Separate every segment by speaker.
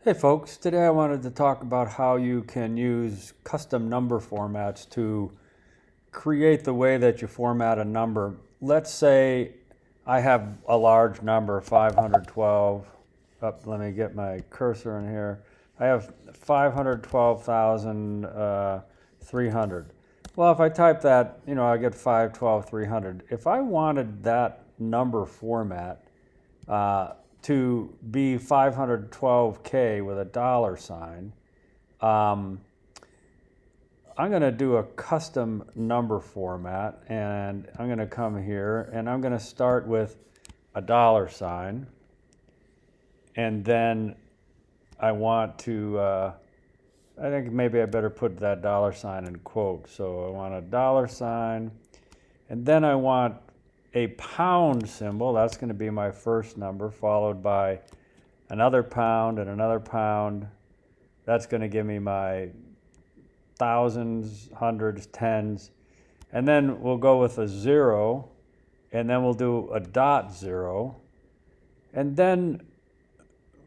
Speaker 1: Hey folks, today I wanted to talk about how you can use custom number formats to create the way that you format a number. Let's say I have a large number, 512. Let me get my cursor in here. I have 512,300. Well, if I type that, I get 512,300. If I wanted that number format to be 512K with a dollar sign, um, I'm going to do a custom number format, and I'm going to come here and I'm going to start with a dollar sign, and then I want to, I think maybe I better put that dollar sign in quotes. So I want a dollar sign, and then I want a pound symbol. That's going to be my first number, followed by another pound and another pound. That's going to give me my thousands, hundreds, tens. And then we'll go with a zero, and then we'll do a dot zero. And then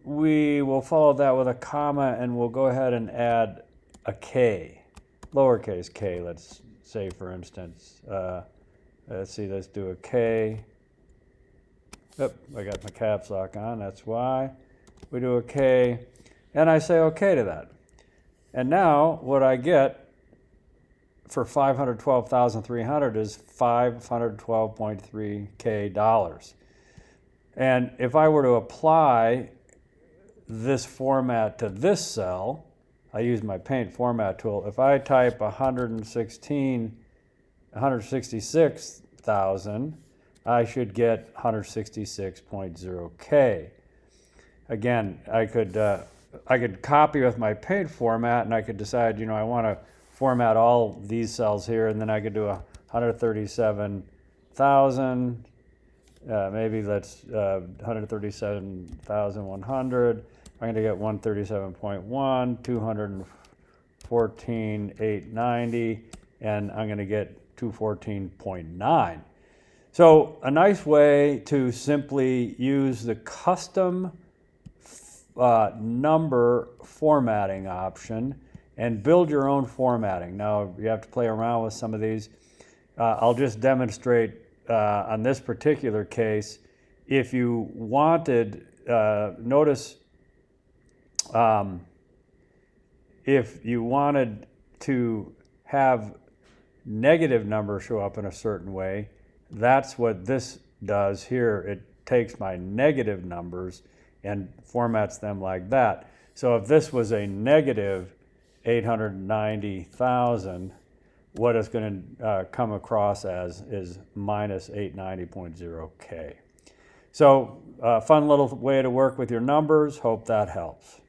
Speaker 1: we will follow that with a comma, and we'll go ahead and add a K, lowercase k, let's say, for instance. Let's see, let's do a K. Oop, I got my caps lock on, that's why. We do a K, and I say OK to that. And now what I get for 512,300 is 512.3K dollars. And if I were to apply this format to this cell, I use my paint format tool. If I type 166,000, I should get 166.0K. Again, I could copy with my paint format, and I could decide, I want to format all these cells here, and then I could do 137,000. Maybe that's 137,100. I'm going to get 137.1, 214,890, and I'm going to get 214.9. So a nice way to simply use the custom number formatting option and build your own formatting. Now, you have to play around with some of these. I'll just demonstrate on this particular case. If you wanted, notice if you wanted to have negative numbers show up in a certain way, that's what this does here. It takes my negative numbers and formats them like that. So if this was a negative 890,000, what it's going to come across as is minus 890.0K. So fun little way to work with your numbers. Hope that helps.